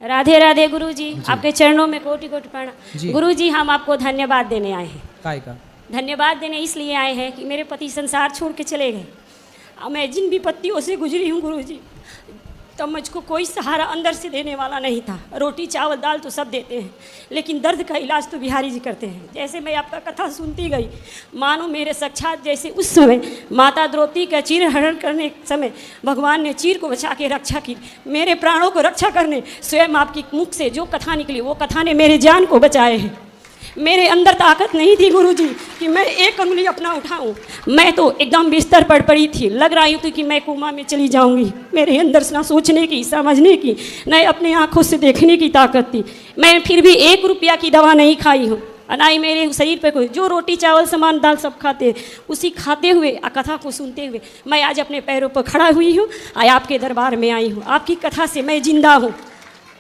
राधे राधे गुरु जी, आपके चरणों में कोटि कोटि प्रणाम। गुरु जी, हम आपको धन्यवाद देने आए हैं। काय का? धन्यवाद देने इसलिए आए हैं कि मेरे पति संसार छोड़ के चले गए। अब मैं जिन विपत्तियों से गुजरी हूँ गुरु जी, तब मुझको कोई सहारा अंदर से देने वाला नहीं था। रोटी चावल दाल तो सब देते हैं, लेकिन दर्द का इलाज तो बिहारी जी करते हैं। जैसे मैं आपका कथा सुनती गई, मानो मेरे साक्षात जैसे उस समय माता द्रौपदी का चीर हरण करने के समय भगवान ने चीर को बचा के रक्षा की। मेरे प्राणों को रक्षा करने स्वयं आपकी मुख से जो कथा निकली, वो कथा ने मेरे जान को बचाए हैं। मेरे अंदर ताकत नहीं थी गुरुजी कि मैं एक अंगुली अपना उठाऊं। मैं तो एकदम बिस्तर पर पड़ी थी, लग रही थी कि मैं कोमा में चली जाऊंगी। मेरे अंदर ना सोचने की, समझने की, न अपने आंखों से देखने की ताकत थी। मैं फिर भी 1 रुपया की दवा नहीं खाई हूँ, ना ही मेरे शरीर पे कोई। जो रोटी चावल सामान दाल सब खाते, उसी खाते हुए कथा को सुनते हुए मैं आज अपने पैरों पर खड़ा हुई हूँ। आज आपके दरबार में आई हूँ। आपकी कथा से मैं जिंदा हूँ।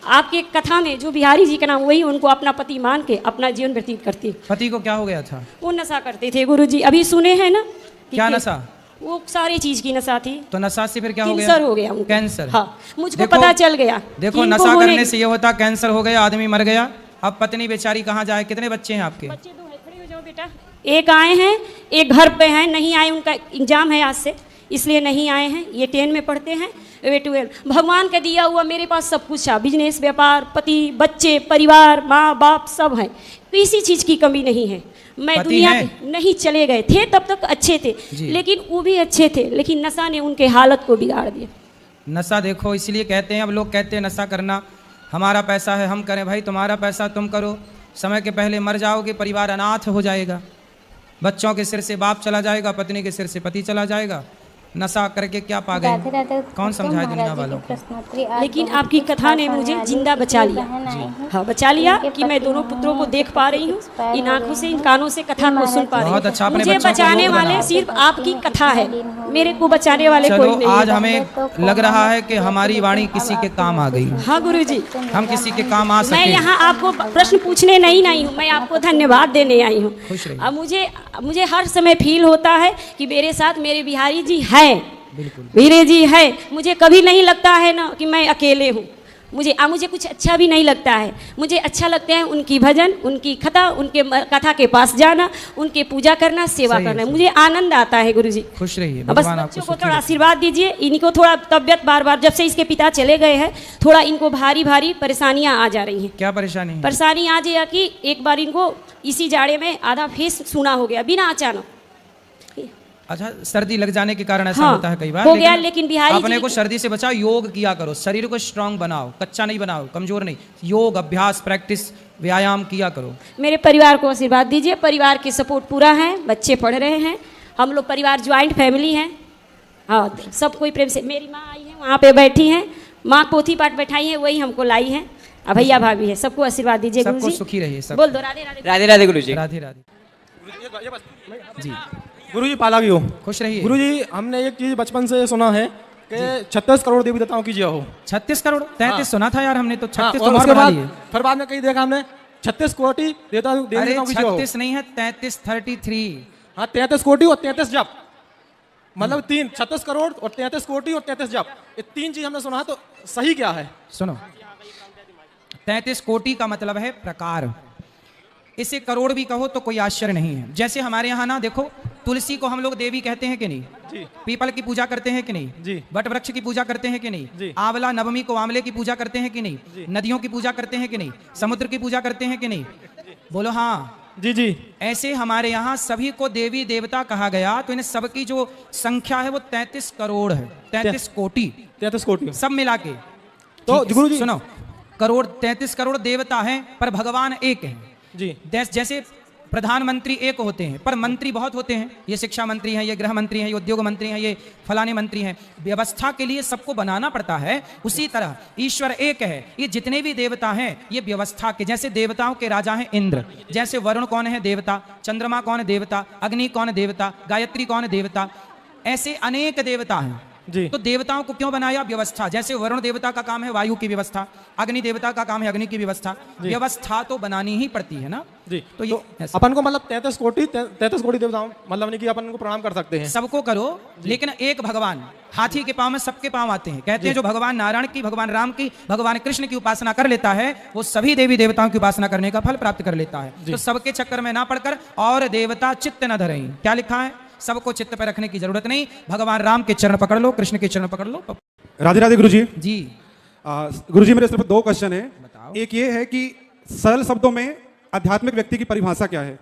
आपके कथा में जो बिहारी जी का नाम, वही उनको अपना पति मान के अपना जीवन व्यतीत करती। पति को क्या हो गया था? वो नशा करते थे गुरुजी, अभी सुने हैं ना। क्या नशा? वो सारी चीज की नशा थी। तो नशा से फिर क्या हो गया? कैंसर हो गया उनको। कैंसर? हाँ, मुझको पता चल गया। देखो, नशा करने से ये होता, कैंसर हो गया, आदमी मर गया। अब पत्नी बेचारी कहाँ जाए? कितने बच्चे हैं आपके? बच्चे 2 हैं, खड़े हो जाओ बेटा। एक आए हैं, एक घर पे हैं, नहीं आए, उनका एग्जाम है आज से, इसलिए नहीं आए हैं। ये 10 में पढ़ते हैं, वे 12। भगवान का दिया हुआ मेरे पास सब कुछ है, बिजनेस, व्यापार, पति, बच्चे, परिवार, माँ बाप सब है, किसी चीज़ की कमी नहीं है। मैं दुनिया नहीं, चले गए थे तब तक अच्छे थे, लेकिन वो भी अच्छे थे, लेकिन नशा ने उनके हालत को बिगाड़ दिया। नशा देखो, इसलिए कहते हैं, अब लोग कहते हैं नशा करना हमारा पैसा है हम करें। भाई, तुम्हारा पैसा तुम करो, समय के पहले मर जाओगे, परिवार अनाथ हो जाएगा, बच्चों के सिर से बाप चला जाएगा, पत्नी के सिर से पति चला जाएगा। नशा करके क्या पा गए? कौन समझाए दुनिया वालों को? लेकिन आपकी कथा ने मुझे जिंदा बचा लिया। हाँ, बचा लिया कि मैं दोनों पुत्रों को देख पा रही हूँ, इन आंखों से, इन कानों से कथा को सुन पा रही हूँ। अच्छा, मुझे बचाने वाले सिर्फ आपकी कथा है, मेरे को बचाने वाले कोई नहीं। आज हमें लग रहा है कि हमारी वाणी किसी के काम आ गई। हाँ गुरुजी, हम किसी के काम आ सकते। मैं यहाँ आपको प्रश्न पूछने नहीं आई हूँ, मैं आपको धन्यवाद देने आई हूँ। अब मुझे हर समय फील होता है कि मेरे साथ मेरे बिहारी जी है, वीरे जी है। मुझे कभी नहीं लगता है ना कि मैं अकेले हूँ। मुझे कुछ अच्छा भी नहीं लगता है। मुझे अच्छा लगता है उनकी भजन, उनकी कथा, उनके कथा के पास जाना, उनके पूजा करना, सेवा करना, मुझे आनंद आता है गुरुजी। खुश रहिए। बस बच्चों को थोड़ा आशीर्वाद दीजिए। इनको थोड़ा तबियत बार जब से इसके पिता चले गए हैं, थोड़ा इनको भारी भारी परेशानियां आ जा रही हैं। क्या परेशानी? परेशानी आ जाए कि एक बार इनको इसी जाड़े में आधा फेस सूना हो गया बिना अचानक। अच्छा, सर्दी लग जाने के कारण ऐसा होता है कई बार हो गया, लेकिन बिहारी अपने को सर्दी से बचाओ, योग किया करो, शरीर को स्ट्रांग बनाओ, कच्चा नहीं बनाओ, कमजोर नहीं। योग, अभ्यास, प्रैक्टिस, व्यायाम किया करो। मेरे परिवार को आशीर्वाद दीजिए। परिवार की सपोर्ट पूरा है, बच्चे पढ़ रहे हैं, हम लोग परिवार ज्वाइंट फैमिली है। हाँ, सब कोई प्रेम से। मेरी माँ आई है, वहाँ पे बैठी हैं, माँ पोथी पाठ बैठाई है, वही हमको लाई है। भैया भाभी है, सबको आशीर्वाद दीजिए गुरु जी। सुखी रहिए सब। बोल दो राधे राधे। राधे राधे गुरु जी। राधे राधे जी। गुरुजी पाला भी हो। खुश रहिए। गुरुजी, हमने एक चीज बचपन से सुना है कि 36 करोड़ देवी देवताओं की जय हो। 36 करोड़? 33 सुना था यार हमने तो। 36 और उसके बाद फिर बाद में कहीं देखा हमने 36 कोटि देवताओं की जय हो। 36 नहीं है, 33, 33। हाँ, 33 कोटि और 33 जप, मतलब 3, 36 करोड़ और 33 कोटि और 33 जप, ये 3 चीज हमने सुना है। तो सही क्या है? सुनो, 33 कोटि का मतलब है प्रकार। इसे करोड़ भी कहो तो कोई आश्चर्य नहीं है। जैसे हमारे यहाँ ना देखो, तुलसी को हम लोग देवी कहते हैं कि नहीं जी? पीपल की पूजा करते हैं कि नहीं जी? वट वृक्ष की पूजा करते हैं कि नहीं जी? आंवला नवमी को आंवले की पूजा करते हैं कि नहीं जी? नदियों की पूजा करते हैं कि नहीं? समुद्र की पूजा करते हैं कि नहीं? बोलो हाँ जी जी। ऐसे हमारे यहाँ सभी को देवी देवता कहा गया, तो इन सबकी जो संख्या है वो 33 करोड़ है। 33 कोटि, 33 कोटि सब मिला के। तो गुरु जी सुनो, करोड़ 33 करोड़ देवता हैं, पर भगवान एक है जी। जैसे प्रधानमंत्री एक होते हैं, पर मंत्री बहुत होते हैं। ये शिक्षा मंत्री हैं, ये गृह मंत्री हैं, ये उद्योग मंत्री हैं, ये फलाने मंत्री हैं। व्यवस्था के लिए सबको बनाना पड़ता है। उसी तरह ईश्वर एक है। ये जितने भी देवता हैं, ये व्यवस्था के, जैसे देवताओं के राजा हैं इंद्र, जैसे वरुण कौन है देवता, चंद्रमा कौन है देवता, अग्नि कौन है देवता, गायत्री कौन है देवता, ऐसे अनेक देवता हैं। जी। तो देवताओं को क्यों बनाया? व्यवस्था। जैसे वरुण देवता का काम है वायु की व्यवस्था, अग्नि देवता का काम है अग्नि की व्यवस्था। व्यवस्था तो बनानी ही पड़ती है ना। जी। तो ये ऐसा। अपन को मतलब 33 कोटि देवताओं मतलब नहीं कि अपन को प्रणाम कर सकते हैं। सबको करो, लेकिन एक भगवान हाथी के पांव में सबके पांव आते हैं। कहते हैं जो भगवान नारायण की, भगवान राम की, भगवान कृष्ण की उपासना कर लेता है वो सभी देवी देवताओं की उपासना करने का फल प्राप्त कर लेता है। तो सबके चक्कर में ना पड़कर और देवता चित्त न धरें। क्या लिखा है? सबको चित्त पर रखने की जरूरत नहीं। भगवान राम के चरण पकड़ लो, कृष्ण के चरण पकड़ लो। राधे राधे गुरुजी। जी गुरुजी मेरे सिर्फ 2 क्वेश्चन है। बताओ। एक ये है कि सरल शब्दों में आध्यात्मिक व्यक्ति की परिभाषा क्या है?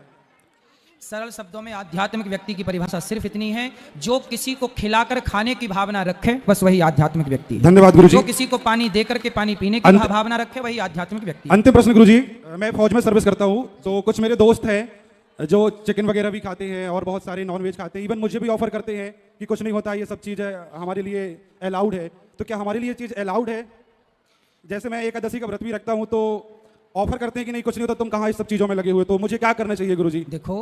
सरल शब्दों में आध्यात्मिक व्यक्ति की परिभाषा सिर्फ इतनी है, जो किसी को खिलाकर खाने की भावना रखे, बस वही आध्यात्मिक व्यक्ति है। धन्यवाद गुरुजी। जो किसी को पानी देकर के पानी पीने की भावना रखे, वही आध्यात्मिक व्यक्ति है। अंतिम प्रश्न गुरुजी, मैं फौज में सर्विस करता हूँ, तो कुछ मेरे दोस्त हैं जो चिकन वगैरह भी खाते हैं और बहुत सारे नॉनवेज खाते हैं। इवन मुझे भी ऑफर करते हैं कि कुछ नहीं होता, ये सब चीज़ हमारे लिए अलाउड है। तो क्या हमारे लिए चीज़ अलाउड है? जैसे मैं एकादशी का व्रत भी रखता हूँ, तो ऑफर करते हैं कि नहीं कुछ नहीं होता, तुम कहाँ इस सब चीज़ों में लगे हुए, तो मुझे क्या करना चाहिए गुरुजी? देखो,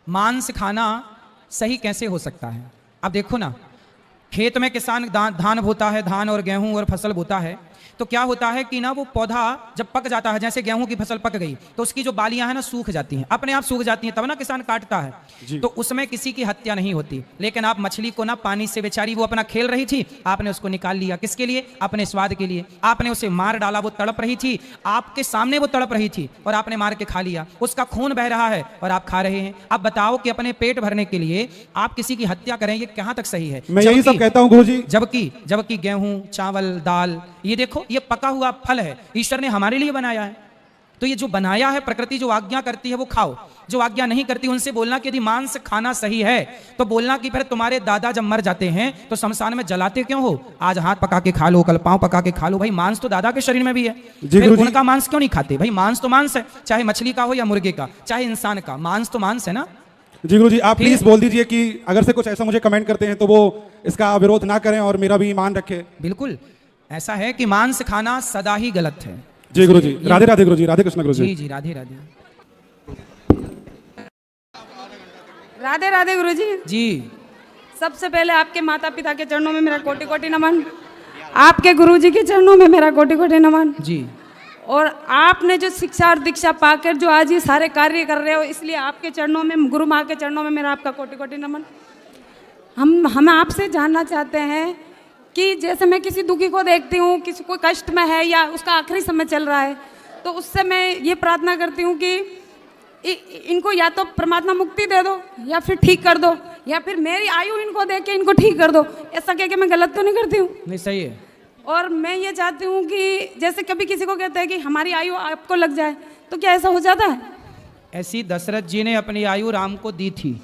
मांस खाना सही कैसे हो सकता है? अब देखो ना, खेत में किसान धान बोता है, धान और गेहूं और फसल बोता है, तो क्या होता है कि ना वो पौधा जब पक जाता है, जैसे गेहूं की फसल पक गई तो उसकी जो बालियां हैं ना सूख जाती हैं, अपने आप सूख जाती हैं, तब ना किसान काटता है। तो उसमें किसी की हत्या नहीं होती। लेकिन आप मछली को ना पानी से, बेचारी वो अपना खेल रही थी, आपने उसको निकाल लिया। किसके लिए? अपने स्वाद के लिए। आपने उसे मार डाला, वो तड़प रही थी, आपके सामने वो तड़प रही थी और आपने मार के खा लिया। उसका खून बह रहा है और आप खा रहे हैं। अब बताओ कि अपने पेट भरने के लिए आप किसी की हत्या करें, ये कहां तक सही है? मैं यही सब कहता हूँ गुरुजी। जबकि गेहूं, चावल, दाल, ये देखो, ये पका हुआ फल है, ईश्वर ने हमारे लिए बनाया है। तो ये जो बनाया है, प्रकृति जो आज्ञा करती है वो खाओ, जो आज्ञा नहीं करती उनसे बोलना कि यदि मांस खाना सही है तो बोलना कि फिर तुम्हारे दादा जब मर जाते हैं तो शमशान में जलाते क्यों हो? आज हाथ पका के खा लो, कल पांव पका के खा लो। भाई मांस तो दादा के शरीर में भी है, फिर उनका मांस क्यों नहीं खाते? भाई मांस तो मांस है, चाहे मछली का हो या मुर्गे का, चाहे इंसान का, मांस तो मांस है ना। जी गुरुजी, आप प्लीज बोल दीजिए कि अगर से कुछ ऐसा मुझे कमेंट करते हैं तो वो इसका विरोध ना करें और मेरा भी ईमान रखें। बिल्कुल ऐसा है कि मांस खाना सदा ही गलत है। जी गुरुजी, राधे राधे गुरुजी, राधे कृष्ण गुरुजी। जी जी, राधे राधे। राधे राधे गुरुजी। जी, सबसे पहले आपके माता पिता के चरणों में मेरा कोटि कोटि नमन, आपके गुरुजी के चरणों में मेरा कोटि कोटि नमन। जी। और आपने जो शिक्षा और दीक्षा पाकर जो आज ये सारे कार्य कर रहे हो, इसलिए आपके चरणों में, गुरु माँ के चरणों में मेरा आपका कोटि कोटि नमन। हम आपसे जानना चाहते हैं कि जैसे मैं किसी दुखी को देखती हूँ, किसी कोई कष्ट में है या उसका आखिरी समय चल रहा है, तो उससे मैं ये प्रार्थना करती हूँ कि इनको या तो परमात्मा मुक्ति दे दो या फिर ठीक कर दो, या फिर मेरी आयु इनको दे के इनको ठीक कर दो। ऐसा कह के मैं गलत तो नहीं करती हूँ? नहीं, सही है। और मैं ये चाहती हूँ कि जैसे कभी किसी को कहते हैं कि हमारी आयु आपको लग जाए, तो क्या ऐसा हो जाता है? ऐसी दशरथ जी ने अपनी आयु राम को दी थी,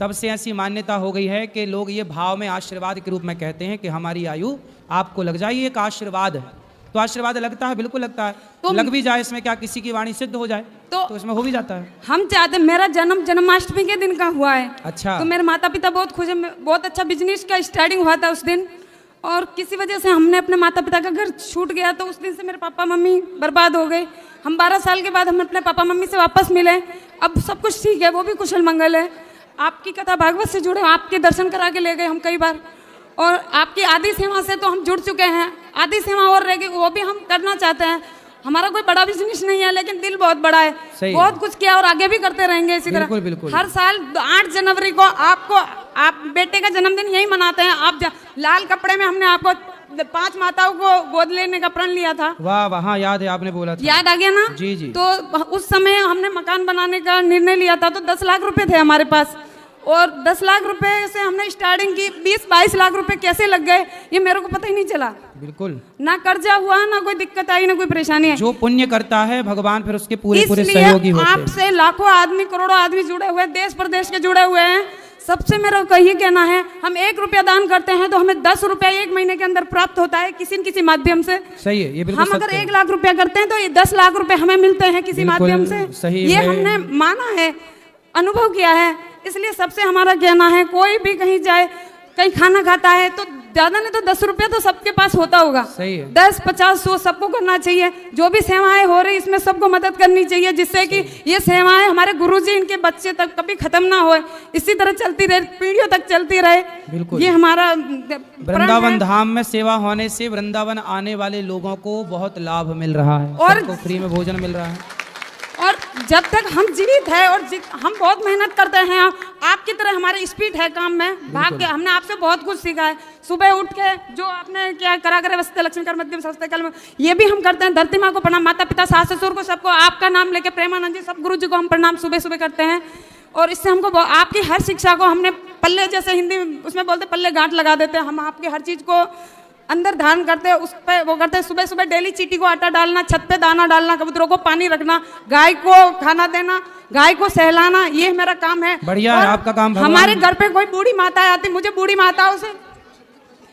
तब से ऐसी मान्यता हो गई है कि लोग ये भाव में आशीर्वाद के रूप में कहते हैं कि हमारी आयु आपको लग जाए। ये एक आशीर्वाद है, तो आशीर्वाद लगता है, बिल्कुल लगता है। तो लग भी जाए, इसमें क्या किसी की वाणी सिद्ध हो जाए तो इसमें हो भी जाता है। हम चाहते, मेरा जन्म जन्माष्टमी के दिन का हुआ है। अच्छा। तो मेरे माता पिता बहुत खुश है, बहुत अच्छा बिजनेस का स्टार्टिंग हुआ था उस दिन, और किसी वजह से हमने अपने माता पिता का घर छूट गया, तो उस दिन से मेरे पापा मम्मी बर्बाद हो गए। हम 12 साल के बाद हम अपने पापा मम्मी से वापस मिले, अब सब कुछ ठीक है, वो भी कुशल मंगल है। आपकी कथा भागवत से जुड़े, आपके दर्शन करा के ले गए हम कई बार, और आपकी आदि सेवा से तो हम जुड़ चुके हैं। आदि सेवा और रह गई, वो भी हम करना चाहते हैं। हमारा कोई बड़ा बिजनेस नहीं है, लेकिन दिल बहुत बड़ा है, बहुत कुछ किया और आगे भी करते रहेंगे इसी तरह। बिल्कुल, बिल्कुल। हर साल 8 जनवरी को आप बेटे का जन्मदिन यही मनाते हैं। आप लाल कपड़े में हमने आपको 5 माताओं को गोद लेने का प्रण लिया था। वाह वाह, हाँ याद है, आपने बोला था। याद आ गया ना? जी जी। तो उस समय हमने मकान बनाने का निर्णय लिया था, तो 10 लाख रुपए थे हमारे पास, और 10 लाख रुपए से हमने स्टार्टिंग की। 20-22 लाख रुपए कैसे लग गए ये मेरे को पता ही नहीं चला। बिल्कुल, ना कर्जा हुआ, ना कोई दिक्कत आई, ना कोई परेशानी है। जो पुण्य करता है भगवान फिर उसके पूरे इसलिए सहयोगी होते हैं। आपसे लाखों आदमी, करोड़ों आदमी जुड़े हुए, देश प्रदेश के जुड़े हुए हैं। सबसे मेरा कही कहना है, हम 1 रुपया दान करते हैं तो हमें 10 रुपया 1 महीने के अंदर प्राप्त होता है किसी न किसी माध्यम से। सही है, ये बिल्कुल हम अगर 1 लाख रुपया करते हैं तो ये 10 लाख रुपए हमें मिलते हैं किसी माध्यम से। सही ये है। हमने माना है, अनुभव किया है। इसलिए सबसे हमारा कहना है, कोई भी कहीं जाए, कहीं खाना खाता है तो ज्यादा नहीं तो 10 रुपया तो सबके पास होता होगा। सही है। 10, 50, 100 सबको करना चाहिए। जो भी सेवाएं हो रही इसमें सबको मदद करनी चाहिए, जिससे कि ये सेवाएं हमारे गुरुजी इनके बच्चे तक कभी खत्म ना हो, इसी तरह चलती रहे, पीढ़ियों तक चलती रहे। बिल्कुल। ये हमारा वृंदावन धाम में सेवा होने से वृंदावन आने वाले लोगों को बहुत लाभ मिल रहा है और सबको फ्री में भोजन मिल रहा है। और जब तक हम जीवित है और हम बहुत मेहनत करते हैं, आपकी तरह हमारे स्पीड है काम में, भाग के हमने आपसे बहुत कुछ सीखा है। सुबह उठ के जो आपने क्या करा करे वस्ते लक्ष्मी कर मध्यम सस्ते कल में, ये भी हम करते हैं। धरती माँ को प्रणाम, माता पिता सास ससुर को सबको, आपका नाम लेके प्रेमानंद जी सब गुरु जी को हम प्रणाम सुबह सुबह करते हैं। और इससे हमको आपकी हर शिक्षा को हमने पल्ले, जैसे हिंदी उसमें बोलते पल्ले गांठ लगा देते हैं। हम आपकी हर चीज़ को अंदर धारण करते हैं, उस पे वो करते हैं। सुबह सुबह डेली चींटी को आटा डालना, छत पे दाना डालना, कबूतरों को पानी रखना, गाय को खाना देना, गाय को सहलाना, ये मेरा काम है। बढ़िया है आपका काम। हमारे घर पे कोई बूढ़ी माता आती, मुझे बूढ़ी माताओं से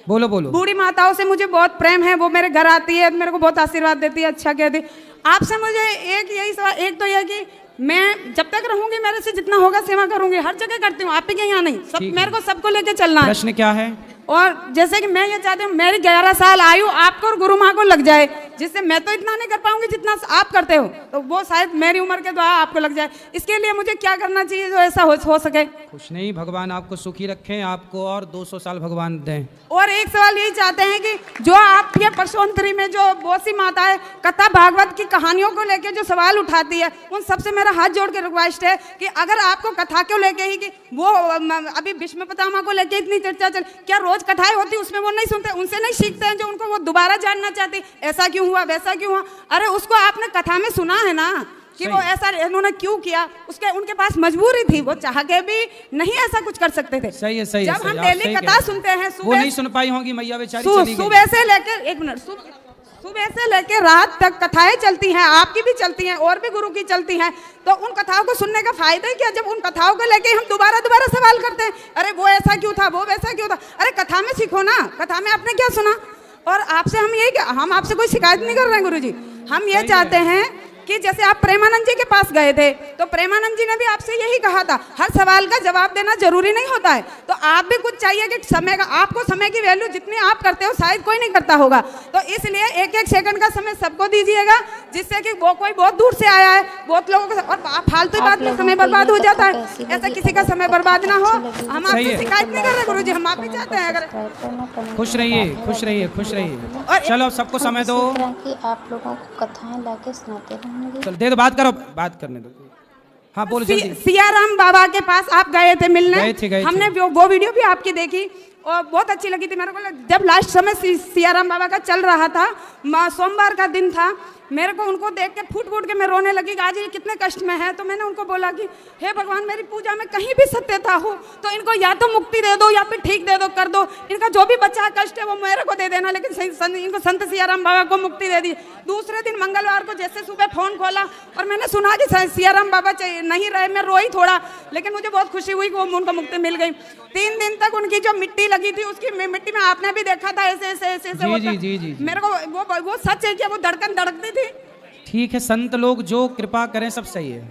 बोलो बूढ़ी माताओं से मुझे बहुत प्रेम है। वो मेरे घर आती है, मेरे को बहुत आशीर्वाद देती है, अच्छा कहती। आपसे मुझे एक यही सवाल, एक तो यह कि मैं जब तक रहूंगी मेरे से जितना होगा सेवा करूंगी, हर जगह करती हूँ, आप ही यहाँ नहीं, सब मेरे को सबको लेके चलना है। प्रश्न क्या है? और जैसे कि मैं ये चाहती हूँ मेरी 11 साल आयु आपको और गुरु माँ को लग जाए, जिससे मैं तो इतना नहीं कर पाऊंगी जितना आप करते हो, तो वो शायद मेरी उम्र के द्वारा आपको लग जाए। इसके लिए मुझे क्या करना चाहिए जो ऐसा हो सके? कुछ नहीं, भगवान आपको सुखी रखें, आपको और 200 साल भगवान दें। और एक सवाल यही चाहते हैं कि जो आप ये परसोत्तरी में जो बहुत सी माताएं कथा भागवत की कहानियों को लेके जो सवाल उठाती है, उन सबसे मेरा हाथ जोड़ के रिक्वेस्ट है कि अगर आपको कथा को लेके ही कि वो अभी भीष्म पितामह को लेके इतनी चर्चा चल, क्या रोज कथाएं होती उसमें वो नहीं सुनते, उनसे नहीं सीखते हैं जो उनको वो दोबारा जानना चाहती, ऐसा क्यों हुआ वैसा क्यों हुआ? अरे उसको आपने कथा में सुना है ना कि वो ऐसा उन्होंने क्यों किया, उसके उनके पास मजबूरी थी, वो चाह के भी नहीं ऐसा कुछ कर सकते थे। सही है, सही है। जब हम डेली कथा सुनते हैं, वो नहीं सुन पाई होंगी मैया बेचारी, चली गई। सुबह से लेकर एक मिनट, सुबह से लेकर रात तक कथाएं चलती हैं, आपकी भी चलती हैं और भी गुरु की चलती हैं, तो उन कथाओं को सुनने का फायदा ही क्या जब उन कथाओं को लेके हम दोबारा सवाल करते हैं, अरे वो ऐसा क्यों था, वो वैसा क्यों था? अरे कथा में सीखो ना, कथा में आपने क्या सुना? और आपसे हम आपसे कोई शिकायत नहीं कर रहे हैं गुरुजी, हम ये चाहते हैं कि जैसे आप प्रेमानंद जी के पास गए थे, तो प्रेमानंद जी ने भी आपसे यही कहा था, हर सवाल का जवाब देना जरूरी नहीं होता है, तो आप भी कुछ चाहिए कि समय का, आपको समय की वैल्यू जितनी आप करते हो शायद कोई नहीं करता होगा, तो इसलिए एक एक सेकंड का समय सबको दीजिएगा, जिससे कि वो कोई बहुत दूर से आया है, बहुत लोगों को, और फालतू बात में समय बर्बाद हो जाता है, ऐसा किसी का समय बर्बाद ना हो। हम आपसे शिकायत नहीं कर रहे गुरु जी, हम आप भी चाहते हैं अगर खुश रहिए, खुश रहिए, खुश रहिए। चलो सबको समय दो, आप लोगों को कथाएं लाके सुनाते रहेंगे। चल दे दो, बात करो, बात करने दो। हाँ बोलो जल्दी। सियाराम बाबा के पास आप गए थे मिलने, गए थे। हमने वो वीडियो भी आपकी देखी और बहुत अच्छी लगी थी मेरे को। जब लास्ट समय सियाराम बाबा का चल रहा था, सोमवार का दिन था, मेरे को उनको देख के फूट के मैं रोने लगी कि आज ये कितने कष्ट में है। तो मैंने उनको बोला कि हे भगवान, मेरी पूजा में कहीं भी सत्यता हो तो इनको या तो मुक्ति दे दो या फिर ठीक दे दो, कर दो, इनका जो भी बच्चा है कष्ट है वो मेरे को दे देना, लेकिन इनको संत सियाराम बाबा को मुक्ति दे दी। दूसरे दिन मंगलवार को जैसे सुबह फोन खोला और मैंने सुना कि सियाराम बाबा नहीं रहे, मैं रोई थोड़ा, लेकिन मुझे बहुत खुशी हुई कि वो उनको मुक्ति मिल गई। 3 दिन तक उनकी जो मिट्टी लगी थी, उसकी मिट्टी में आपने भी देखा था ऐसे ऐसे ऐसे जी। मेरे को वो सच है कि वो धड़कन धड़कती थी। ठीक है, संत लोग जो कृपा करें सब सही है।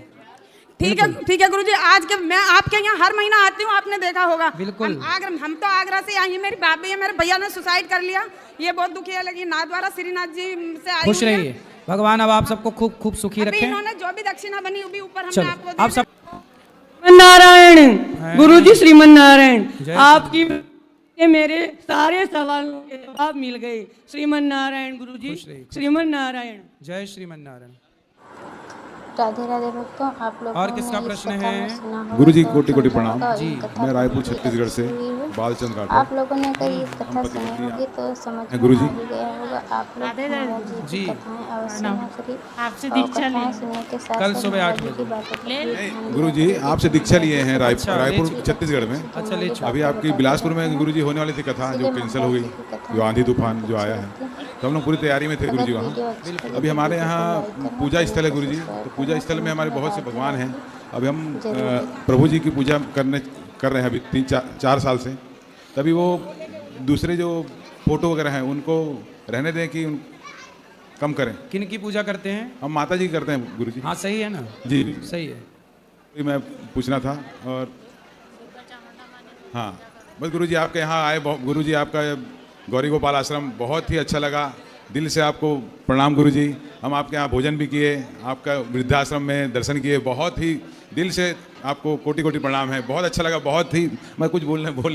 ठीक है गुरुजी, आज के मैं आपके यहाँ हर महीना आती हूँ, आपने देखा होगा। बिल्कुल। हम तो आगरा से आई हैं, मेरी भाभी है, मेरे भैया ने सुसाइड कर लिया, ये बहुत दुखी है, लेकिन नाथद्वारा श्रीनाथ जी से आई। खुश रहिए, भगवान अब आप सबको खूब खूब सुखी रखें। इन्होंने जो भी दक्षिणा बनी वो भी ऊपर हमने आपको आप सब नारायण गुरुजी, श्रीमन नारायण, आपकी मेरे सारे सवालों के जवाब मिल गए। श्रीमन नारायण गुरुजी, श्रीमन नारायण, जय श्रीमन नारायण। राधे राधे भक्तों, आप लोग और किसका प्रश्न है? गुरुजी कोटि कोटि प्रणाम जी, मैं रायपुर छत्तीसगढ़ से बालचंद राठौर। आप लोगों ने कई कथा सुनी होगी तो समझ में गुरुजी आ ही गया होगा। आप लोग जी कथाएं अवश्य न करिए, आपसे दीक्षा सुनने के साथ कल सुबह 8 बजे। गुरुजी आपसे दीक्षा लिए हैं रायपुर छत्तीसगढ़ में। अच्छा, ले अभी आपकी बिलासपुर में गुरुजी होने वाली थी कथा, जो कैंसिल हो गई, जो आंधी तूफान जो आया है, तो हम लोग पूरी तैयारी में थे गुरुजी वहाँ। अभी हमारे यहाँ पूजा स्थल है गुरुजी, तो पूजा स्थल में हमारे बहुत से भगवान हैं। अभी हम प्रभु जी की पूजा कर रहे हैं अभी 3-4 साल से। तभी वो दूसरे जो फोटो वगैरह हैं उनको रहने दें कि कम करें। किन की पूजा करते हैं? हम माता जी करते हैं गुरुजी। हाँ सही है ना जी, सही है। मैं पूछना था। और हाँ, बस गुरुजी आपके यहाँ आए, गुरुजी आपका गौरी गोपाल आश्रम बहुत ही अच्छा लगा, दिल से आपको प्रणाम गुरुजी। हम आपके यहाँ भोजन भी किए, आपका वृद्धाश्रम में दर्शन किए, बहुत ही दिल से आपको कोटि कोटि प्रणाम है, बहुत अच्छा लगा, बहुत ही मैं कुछ बोल